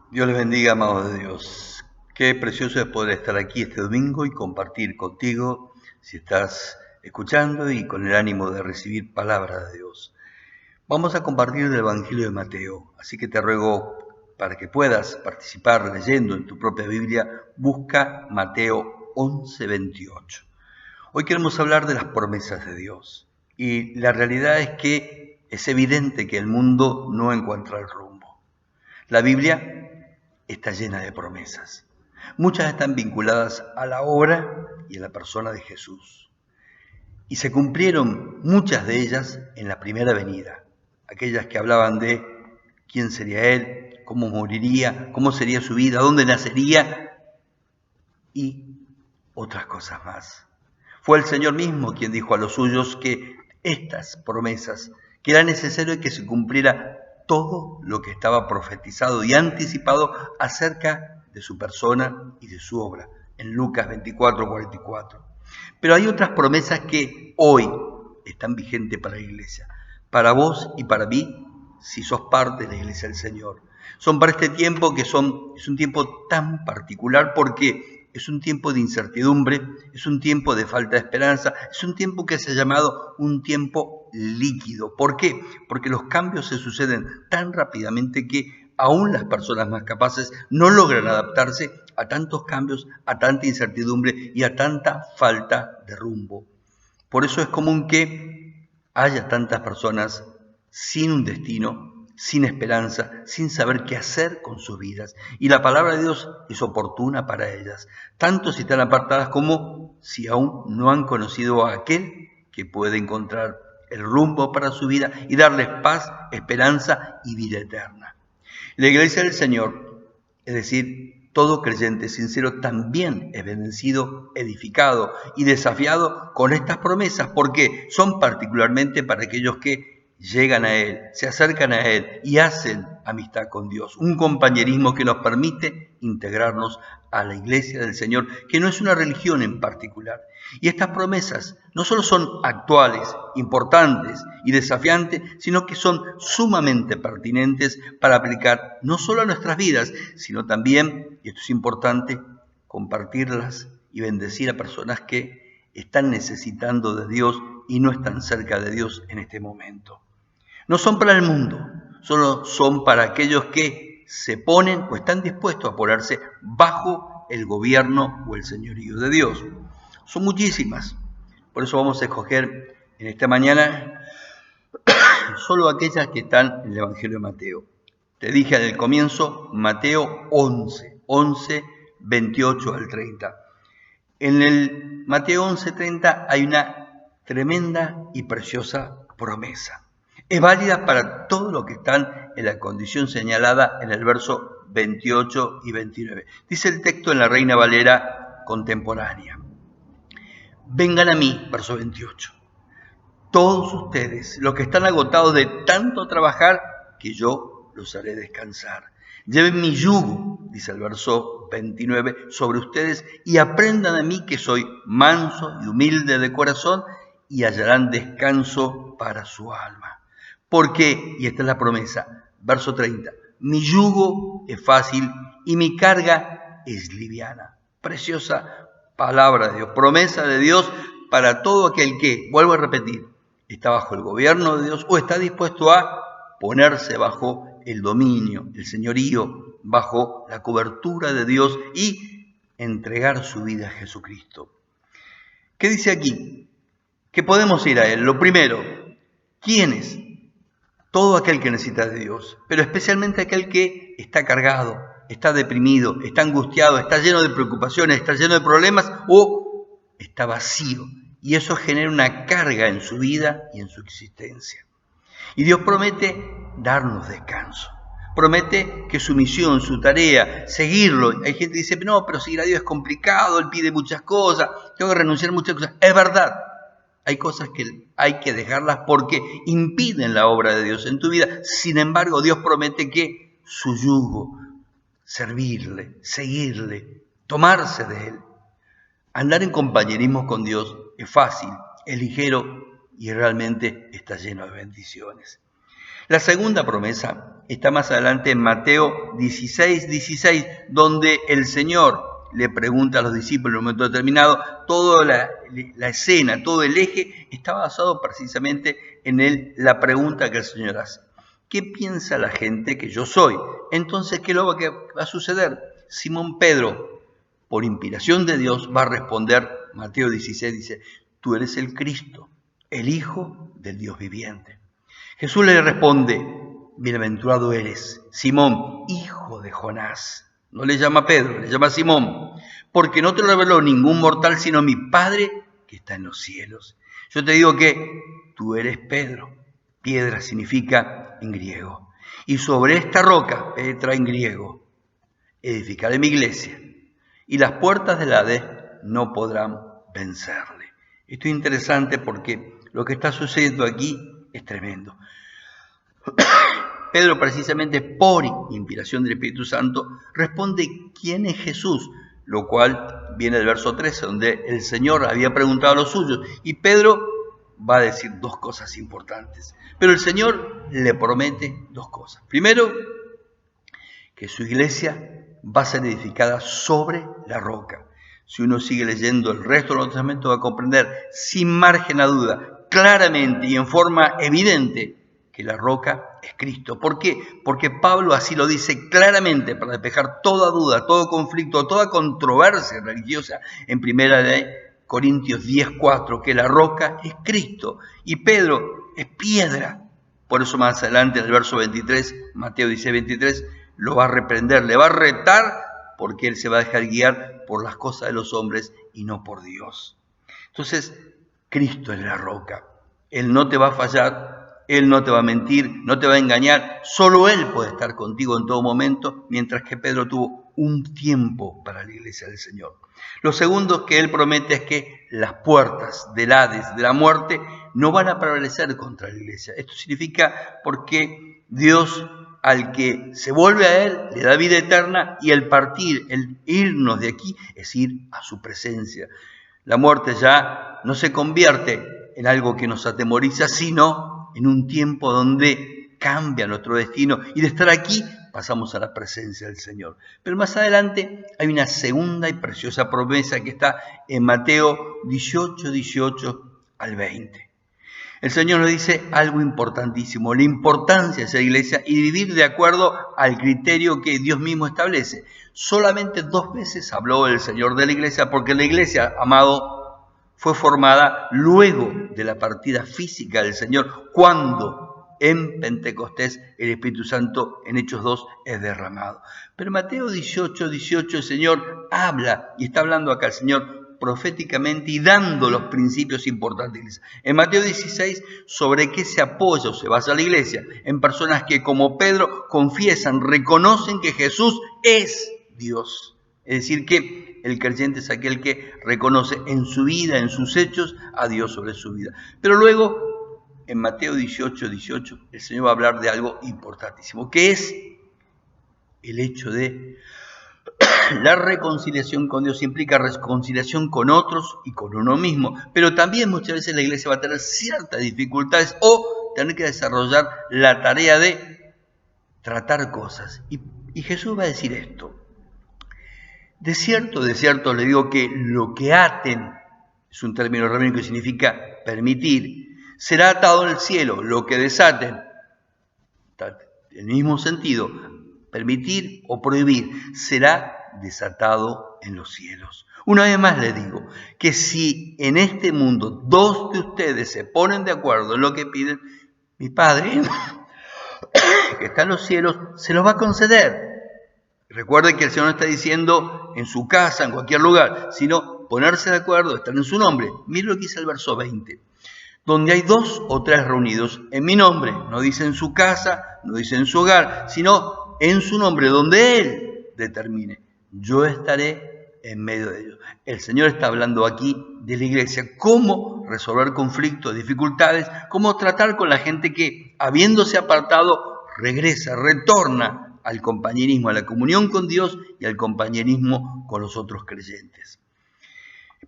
Dios les bendiga, amados de Dios. Qué precioso es poder estar aquí este domingo y compartir contigo, si estás escuchando y con el ánimo de recibir palabra de Dios. Vamos a compartir el Evangelio de Mateo, así que te ruego, para que puedas participar leyendo en tu propia Biblia, busca Mateo 11:28. Hoy queremos hablar de las promesas de Dios y la realidad es que es evidente que el mundo no encuentra el rumbo. La Biblia está llena de promesas. Muchas están vinculadas a la obra y a la persona de Jesús. Y se cumplieron muchas de ellas en la primera venida. Aquellas que hablaban de quién sería Él, cómo moriría, cómo sería su vida, dónde nacería y otras cosas más. Fue el Señor mismo quien dijo a los suyos que estas promesas, que era necesario que se cumpliera todo lo que estaba profetizado y anticipado acerca de su persona y de su obra, en Lucas 24:44. Pero hay otras promesas que hoy están vigentes para la iglesia, para vos y para mí, si sos parte de la iglesia del Señor. Son para este tiempo que es un tiempo tan particular porque es un tiempo de incertidumbre, es un tiempo de falta de esperanza, es un tiempo que se ha llamado un tiempo líquido. ¿Por qué? Porque los cambios se suceden tan rápidamente que aún las personas más capaces no logran adaptarse a tantos cambios, a tanta incertidumbre y a tanta falta de rumbo. Por eso es común que haya tantas personas sin un destino, sin esperanza, sin saber qué hacer con sus vidas. Y la palabra de Dios es oportuna para ellas, tanto si están apartadas como si aún no han conocido a aquel que puede encontrar el rumbo para su vida y darles paz, esperanza y vida eterna. La iglesia del Señor, es decir, todo creyente sincero, también es bendecido, edificado y desafiado con estas promesas, porque son particularmente para aquellos que llegan a Él, se acercan a Él y hacen amistad con Dios. Un compañerismo que nos permite integrarnos a la iglesia del Señor, que no es una religión en particular. Y estas promesas no solo son actuales, importantes y desafiantes, sino que son sumamente pertinentes para aplicar no solo a nuestras vidas, sino también, y esto es importante, compartirlas y bendecir a personas que están necesitando de Dios y no están cerca de Dios en este momento. No son para el mundo, solo son para aquellos que se ponen o están dispuestos a ponerse bajo el gobierno o el señorío de Dios. Son muchísimas, por eso vamos a escoger en esta mañana solo aquellas que están en el Evangelio de Mateo. Te dije al comienzo, Mateo 11, 28 al 30. En el Mateo 11:30 hay una tremenda y preciosa promesa. Es válida para todos los que están en la condición señalada en el verso 28 y 29. Dice el texto en la Reina Valera contemporánea. Vengan a mí, verso 28. Todos ustedes, los que están agotados de tanto trabajar, que yo los haré descansar. Lleven mi yugo, dice el verso 29, sobre ustedes y aprendan de mí que soy manso y humilde de corazón y hallarán descanso para su alma. Porque, y esta es la promesa, verso 30, mi yugo es fácil y mi carga es liviana. Preciosa palabra de Dios, promesa de Dios para todo aquel que, vuelvo a repetir, está bajo el gobierno de Dios o está dispuesto a ponerse bajo el dominio, el señorío, bajo la cobertura de Dios y entregar su vida a Jesucristo. ¿Qué dice aquí? Que podemos ir a Él. Lo primero, ¿quién es? Todo aquel que necesita de Dios, pero especialmente aquel que está cargado, está deprimido, está angustiado, está lleno de preocupaciones, está lleno de problemas o está vacío. Y eso genera una carga en su vida y en su existencia. Y Dios promete darnos descanso. Promete que su misión, su tarea, seguirlo. Hay gente que dice, no, pero seguir a Dios es complicado, Él pide muchas cosas, tengo que renunciar a muchas cosas. Es verdad, hay cosas que hay que dejarlas porque impiden la obra de Dios en tu vida. Sin embargo, Dios promete que su yugo, servirle, seguirle, tomarse de Él, andar en compañerismo con Dios es fácil, es ligero y realmente está lleno de bendiciones. La segunda promesa está más adelante en Mateo 16, donde el Señor le pregunta a los discípulos en un momento determinado. Toda la escena, todo el eje está basado precisamente en la pregunta que el Señor hace. ¿Qué piensa la gente que yo soy? Entonces, ¿qué es lo que va a suceder? Simón Pedro, por inspiración de Dios, va a responder. Mateo 16 dice: tú eres el Cristo, el Hijo del Dios viviente. Jesús le responde: bienaventurado eres, Simón, hijo de Jonás. No le llama Pedro, le llama Simón, porque no te lo reveló ningún mortal, sino mi Padre que está en los cielos. Yo te digo que tú eres Pedro. Piedra significa en griego. Y sobre esta roca, Petra en griego, edificaré mi iglesia, y las puertas del Hades no podrán vencerle. Esto es interesante porque lo que está sucediendo aquí es tremendo. Pedro, precisamente por inspiración del Espíritu Santo, responde quién es Jesús, lo cual viene del verso 13, donde el Señor había preguntado a los suyos, y Pedro va a decir dos cosas importantes. Pero el Señor le promete dos cosas. Primero, que su iglesia va a ser edificada sobre la roca. Si uno sigue leyendo el resto del Nuevo Testamento, va a comprender sin margen a duda, claramente y en forma evidente, que la roca es Cristo. ¿Por qué? Porque Pablo así lo dice claramente para despejar toda duda, todo conflicto, toda controversia religiosa en 1 Corintios 10:4, que la roca es Cristo y Pedro es piedra. Por eso más adelante en el verso 23, Mateo 16:23, lo va a reprender, le va a retar, porque él se va a dejar guiar por las cosas de los hombres y no por Dios. Entonces, Cristo es la roca. Él no te va a fallar, Él no te va a mentir, no te va a engañar. Solo Él puede estar contigo en todo momento, mientras que Pedro tuvo un tiempo para la iglesia del Señor. Lo segundo que Él promete es que las puertas del Hades, de la muerte, no van a prevalecer contra la iglesia. Esto significa porque Dios, al que se vuelve a Él, le da vida eterna, y el partir, el irnos de aquí, es ir a su presencia. La muerte ya no se convierte en algo que nos atemoriza, sino en un tiempo donde cambia nuestro destino, y de estar aquí pasamos a la presencia del Señor. Pero más adelante hay una segunda y preciosa promesa que está en Mateo 18 al 20. El Señor nos dice algo importantísimo, la importancia de esa iglesia y vivir de acuerdo al criterio que Dios mismo establece. Solamente 2 veces habló el Señor de la iglesia, porque la iglesia, amado, fue formada luego de la partida física del Señor, cuando en Pentecostés el Espíritu Santo en Hechos 2 es derramado. Pero Mateo 18 el Señor habla, y está hablando acá el Señor proféticamente y dando los principios importantes. En Mateo 16, ¿sobre qué se apoya o se basa la iglesia? En personas que, como Pedro, confiesan, reconocen que Jesús es Dios. Es decir, que el creyente es aquel que reconoce en su vida, en sus hechos, a Dios sobre su vida. Pero luego, en Mateo 18, el Señor va a hablar de algo importantísimo, que es el hecho de la reconciliación con Dios. Implica reconciliación con otros y con uno mismo, pero también muchas veces la iglesia va a tener ciertas dificultades o tener que desarrollar la tarea de tratar cosas. Y Jesús va a decir esto: de cierto le digo que lo que aten, es un término rabínico que significa permitir, será atado en el cielo; lo que desaten, en el mismo sentido, permitir o prohibir, será desatado en los cielos. Una vez más les digo que si en este mundo 2 de ustedes se ponen de acuerdo en lo que piden, mi Padre que está en los cielos se los va a conceder. Recuerden que el Señor no está diciendo en su casa, en cualquier lugar, sino ponerse de acuerdo, estar en su nombre. Miren lo que dice el verso 20. Donde hay 2 o 3 reunidos en mi nombre, no dice en su casa, no dice en su hogar, sino en su nombre, donde Él determine, yo estaré en medio de ellos. El Señor está hablando aquí de la iglesia, cómo resolver conflictos, dificultades, cómo tratar con la gente que, habiéndose apartado, regresa, retorna al compañerismo, a la comunión con Dios y al compañerismo con los otros creyentes.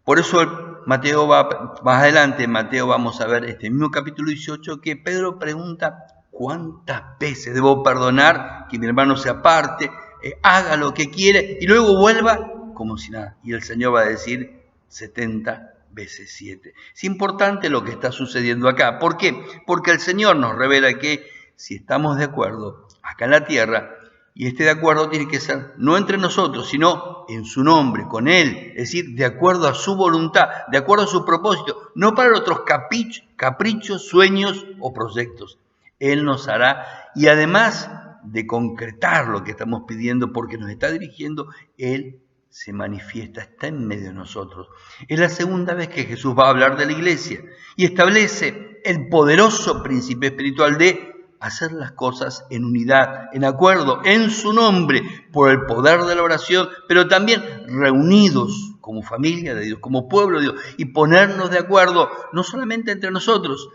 Por eso Mateo va más adelante, en Mateo vamos a ver este mismo capítulo 18, que Pedro pregunta ¿cuántas veces debo perdonar que mi hermano se aparte, haga lo que quiere y luego vuelva como si nada? Y el Señor va a decir 70 veces 7. Es importante lo que está sucediendo acá. ¿Por qué? Porque el Señor nos revela que si estamos de acuerdo acá en la tierra, y este de acuerdo tiene que ser no entre nosotros, sino en su nombre, con Él, es decir, de acuerdo a su voluntad, de acuerdo a su propósito, no para otros caprichos, sueños o proyectos. Él nos hará, y además de concretar lo que estamos pidiendo porque nos está dirigiendo, Él se manifiesta, está en medio de nosotros. Es la segunda vez que Jesús va a hablar de la iglesia y establece el poderoso principio espiritual de hacer las cosas en unidad, en acuerdo, en su nombre, por el poder de la oración, pero también reunidos como familia de Dios, como pueblo de Dios, y ponernos de acuerdo, no solamente entre nosotros,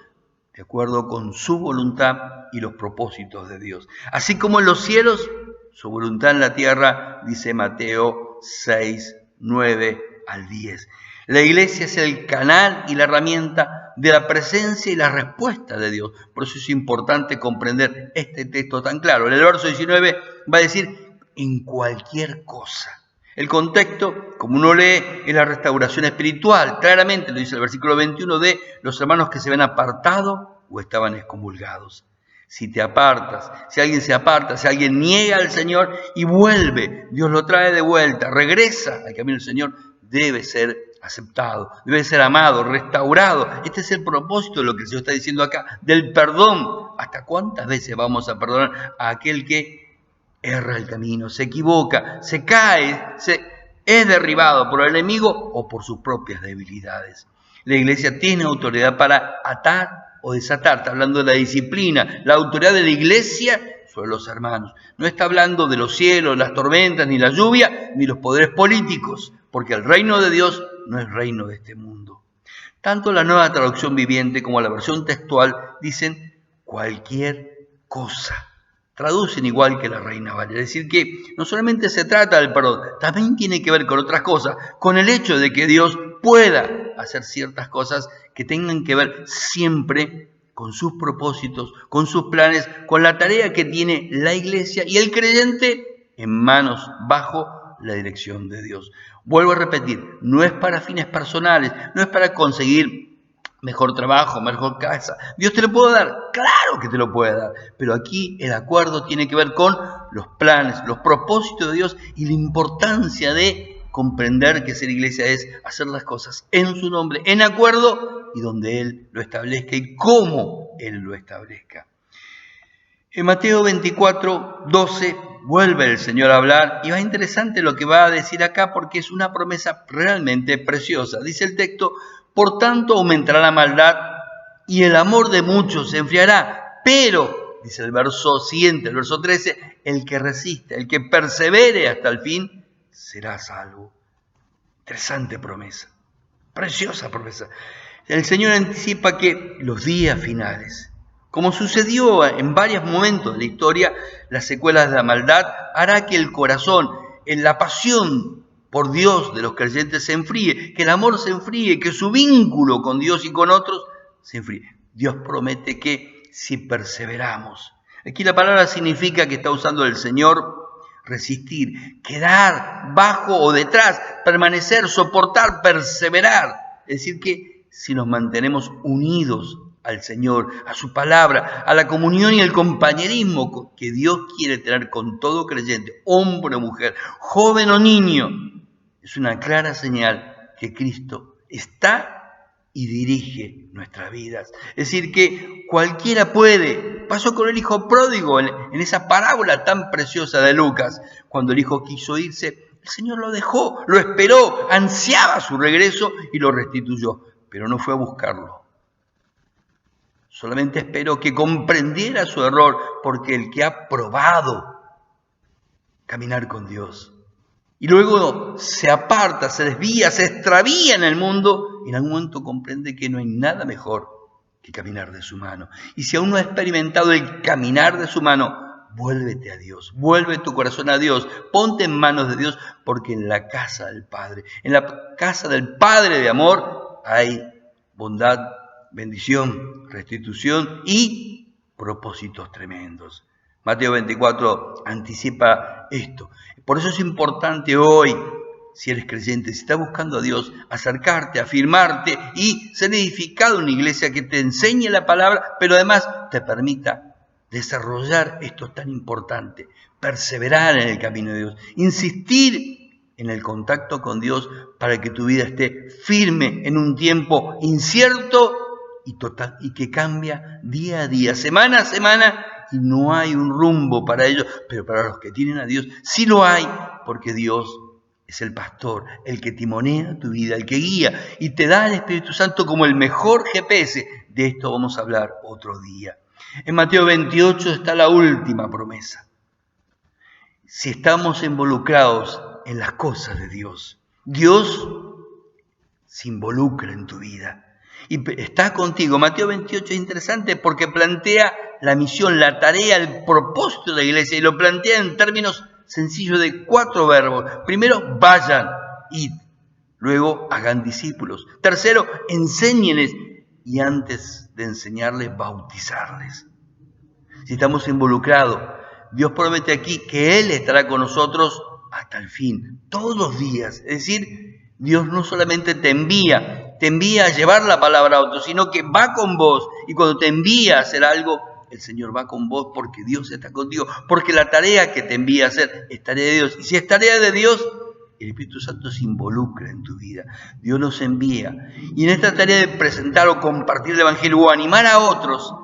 de acuerdo con su voluntad y los propósitos de Dios. Así como en los cielos, su voluntad en la tierra, dice Mateo 6, 9 al 10. La iglesia es el canal y la herramienta de la presencia y la respuesta de Dios. Por eso es importante comprender este texto tan claro. En el verso 19 va a decir, en cualquier cosa. El contexto, como uno lee, es la restauración espiritual. Claramente lo dice el versículo 21 de los hermanos que se ven apartados o estaban excomulgados. Si te apartas, si alguien se aparta, si alguien niega al Señor y vuelve, Dios lo trae de vuelta, regresa al camino del Señor, debe ser aceptado, debe ser amado, restaurado. Este es el propósito de lo que el Señor está diciendo acá, del perdón. ¿Hasta cuántas veces vamos a perdonar a aquel que erra el camino, se equivoca, se cae, es derribado por el enemigo o por sus propias debilidades? La iglesia tiene autoridad para atar o desatar. Está hablando de la disciplina, la autoridad de la iglesia sobre los hermanos. No está hablando de los cielos, las tormentas, ni la lluvia, ni los poderes políticos, porque el reino de Dios no es reino de este mundo. Tanto la Nueva Traducción Viviente como la versión textual dicen cualquier cosa. Traducen igual que la Reina Valera. Es decir, que no solamente se trata del perdón, también tiene que ver con otras cosas, con el hecho de que Dios pueda hacer ciertas cosas que tengan que ver siempre con sus propósitos, con sus planes, con la tarea que tiene la iglesia y el creyente en manos, bajo la dirección de Dios. Vuelvo a repetir, no es para fines personales, no es para conseguir mejor trabajo, mejor casa. Dios te lo puede dar, claro que te lo puede dar, pero aquí el acuerdo tiene que ver con los planes, los propósitos de Dios y la importancia de comprender que ser iglesia es hacer las cosas en su nombre, en acuerdo y donde Él lo establezca y cómo Él lo establezca. En Mateo 24, 12 vuelve el Señor a hablar y va interesante lo que va a decir acá porque es una promesa realmente preciosa. Dice el texto, por tanto aumentará la maldad y el amor de muchos se enfriará, pero, dice el verso siguiente, el verso 13, el que resiste, el que persevere hasta el fin, será salvo. Interesante promesa, preciosa promesa. El Señor anticipa que los días finales, como sucedió en varios momentos de la historia, las secuelas de la maldad hará que el corazón, en la pasión por Dios de los creyentes se enfríe, que el amor se enfríe, que su vínculo con Dios y con otros se enfríe. Dios promete que si perseveramos, aquí la palabra significa que está usando el Señor resistir, quedar bajo o detrás, permanecer, soportar, perseverar. Es decir que si nos mantenemos unidos al Señor, a su palabra, a la comunión y el compañerismo que Dios quiere tener con todo creyente, hombre o mujer, joven o niño, es una clara señal que Cristo está y dirige nuestras vidas. Es decir, que cualquiera puede. Pasó con el hijo pródigo en esa parábola tan preciosa de Lucas. Cuando el hijo quiso irse, el Señor lo dejó, lo esperó, ansiaba su regreso y lo restituyó, pero no fue a buscarlo. Solamente esperó que comprendiera su error, porque el que ha probado caminar con Dios y luego se aparta, se desvía, se extravía en el mundo, y en algún momento comprende que no hay nada mejor que caminar de su mano. Y si aún no has experimentado el caminar de su mano, vuélvete a Dios, vuelve tu corazón a Dios, ponte en manos de Dios, porque en la casa del Padre, en la casa del Padre de amor, hay bondad, bendición, restitución y propósitos tremendos. Mateo 24 anticipa esto. Por eso es importante hoy, si eres creyente, si estás buscando a Dios, acercarte, afirmarte y ser edificado en una iglesia que te enseñe la palabra, pero además te permita desarrollar esto tan importante, perseverar en el camino de Dios, insistir en el contacto con Dios para que tu vida esté firme en un tiempo incierto y total, y que cambia día a día, semana a semana, y no hay un rumbo para ellos, pero para los que tienen a Dios sí lo hay, porque Dios es el pastor, el que timonea tu vida, el que guía y te da el Espíritu Santo como el mejor GPS. De esto vamos a hablar otro día. En Mateo 28 está la última promesa. Si estamos involucrados en las cosas de Dios, Dios se involucra en tu vida y está contigo. Mateo 28 es interesante porque plantea la misión, la tarea, el propósito de la iglesia y lo plantea en términos sencillos de 4 verbos. Primero, vayan, id. Luego, hagan discípulos. Tercero, enséñenles. Y antes de enseñarles, bautizarles. Si estamos involucrados, Dios promete aquí que Él estará con nosotros hasta el fin, todos los días. Es decir, Dios no solamente te envía a llevar la palabra a otros, sino que va con vos. Y cuando te envía a hacer algo, el Señor va con vos porque Dios está contigo. Porque la tarea que te envía a hacer es tarea de Dios. Y si es tarea de Dios, el Espíritu Santo se involucra en tu vida. Dios nos envía. Y en esta tarea de presentar o compartir el Evangelio o animar a otros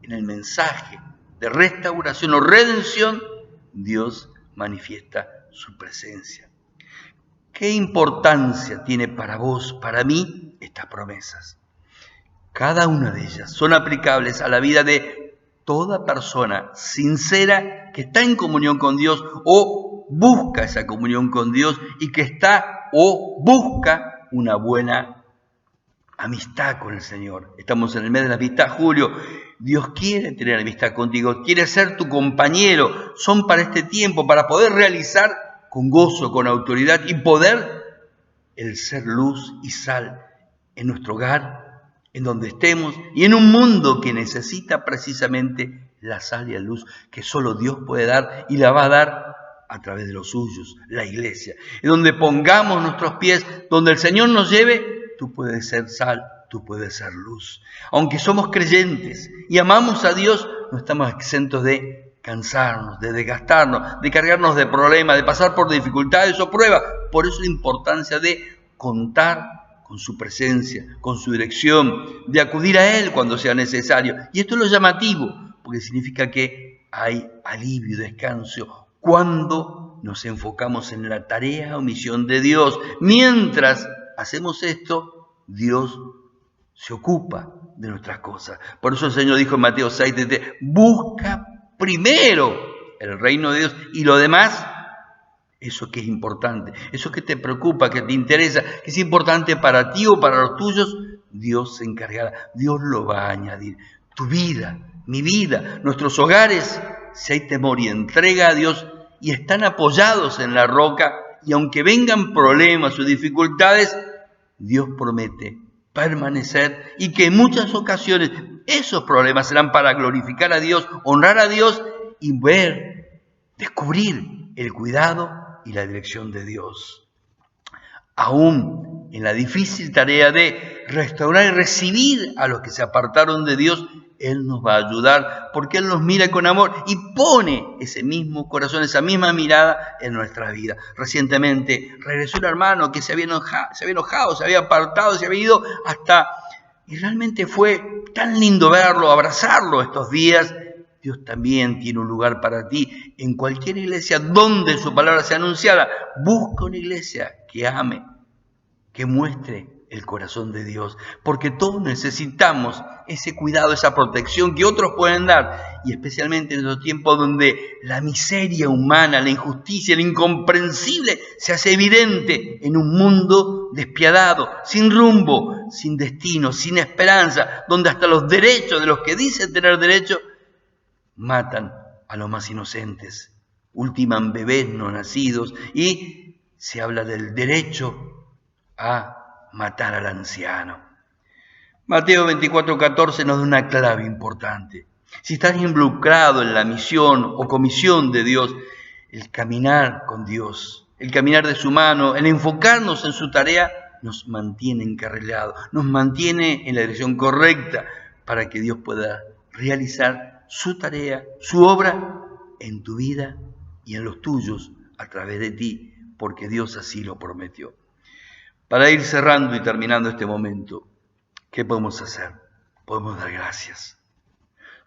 en el mensaje de restauración o redención, Dios manifiesta su presencia. ¿Qué importancia tiene para vos, para mí, estas promesas? Cada una de ellas son aplicables a la vida de toda persona sincera que está en comunión con Dios o busca esa comunión con Dios y que está o busca una buena amistad con el Señor. Estamos en el mes de la amistad, Julio. Dios quiere tener amistad contigo, quiere ser tu compañero. Son para este tiempo, para poder realizar con gozo, con autoridad y poder el ser luz y sal en nuestro hogar, en donde estemos y en un mundo que necesita precisamente la sal y la luz que solo Dios puede dar y la va a dar a través de los suyos, la iglesia. En donde pongamos nuestros pies, donde el Señor nos lleve, tú puedes ser sal, tú puedes ser luz. Aunque somos creyentes y amamos a Dios, no estamos exentos de cansarnos, de desgastarnos, de cargarnos de problemas, de pasar por dificultades o pruebas. Por eso la importancia de contar con su presencia, con su dirección, de acudir a Él cuando sea necesario. Y esto es lo llamativo, porque significa que hay alivio, descanso, cuando nos enfocamos en la tarea o misión de Dios. Mientras hacemos esto, Dios se ocupa de nuestras cosas. Por eso el Señor dijo en Mateo 6:33, busca primero el reino de Dios y lo demás, eso que es importante, eso que te preocupa, que te interesa, que es importante para ti o para los tuyos, Dios se encargará, Dios lo va a añadir. Tu vida, mi vida, nuestros hogares, si hay temor y entrega a Dios y están apoyados en la roca, y aunque vengan problemas o dificultades, Dios promete permanecer y que en muchas ocasiones esos problemas serán para glorificar a Dios, honrar a Dios y ver, descubrir el cuidado y la dirección de Dios. Aún en la difícil tarea de restaurar y recibir a los que se apartaron de Dios, Él nos va a ayudar porque Él nos mira con amor y pone ese mismo corazón, esa misma mirada en nuestra vida. Recientemente regresó un hermano que se había enojado, se había apartado, se había ido y realmente fue tan lindo verlo, abrazarlo estos días. Dios también tiene un lugar para ti en cualquier iglesia donde su palabra sea anunciada. Busca una iglesia que ame, que muestre el corazón de Dios, porque todos necesitamos ese cuidado, esa protección que otros pueden dar, y especialmente en estos tiempos donde la miseria humana, la injusticia, lo incomprensible se hace evidente en un mundo despiadado, sin rumbo, sin destino, sin esperanza, donde hasta los derechos de los que dicen tener derecho matan a los más inocentes, ultiman bebés no nacidos y se habla del derecho a matar al anciano. Mateo 24:14 nos da una clave importante. Si estás involucrado en la misión o comisión de Dios, el caminar con Dios, el caminar de su mano, el enfocarnos en su tarea, nos mantiene encarrilados, nos mantiene en la dirección correcta para que Dios pueda realizar su tarea, su obra en tu vida y en los tuyos a través de ti, porque Dios así lo prometió. Para ir cerrando y terminando este momento, ¿qué podemos hacer? Podemos dar gracias.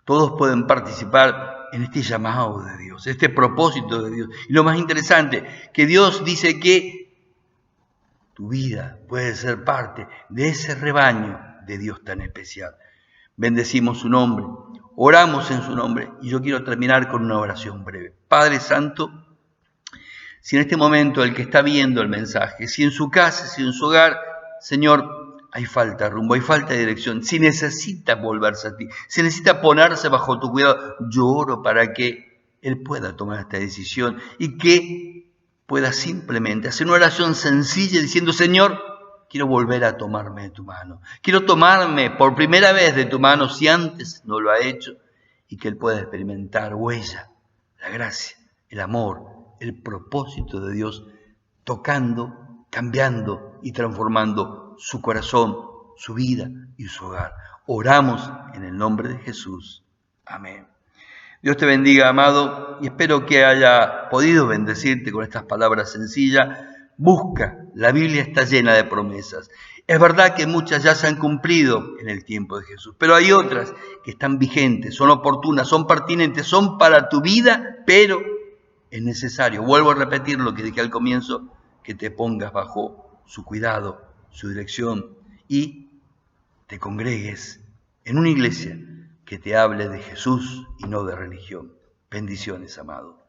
Todos pueden participar en este llamado de Dios, este propósito de Dios. Y lo más interesante, que Dios dice que tu vida puede ser parte de ese rebaño de Dios tan especial. Bendecimos su nombre, oramos en su nombre y yo quiero terminar con una oración breve. Padre Santo, si en este momento el que está viendo el mensaje, si en su casa, si en su hogar, Señor, hay falta de rumbo, hay falta de dirección, si necesita volverse a ti, si necesita ponerse bajo tu cuidado, yo oro para que él pueda tomar esta decisión y que pueda simplemente hacer una oración sencilla diciendo, Señor, quiero volver a tomarme de tu mano, quiero tomarme por primera vez de tu mano si antes no lo ha hecho, y que él pueda experimentar huella, la gracia, el amor, el propósito de Dios, tocando, cambiando y transformando su corazón, su vida y su hogar. Oramos en el nombre de Jesús. Amén. Dios te bendiga, amado, y espero que haya podido bendecirte con estas palabras sencillas. Busca, la Biblia está llena de promesas. Es verdad que muchas ya se han cumplido en el tiempo de Jesús, pero hay otras que están vigentes, son oportunas, son pertinentes, son para tu vida, pero es necesario, vuelvo a repetir lo que dije al comienzo, que te pongas bajo su cuidado, su dirección y te congregues en una iglesia que te hable de Jesús y no de religión. Bendiciones, amado.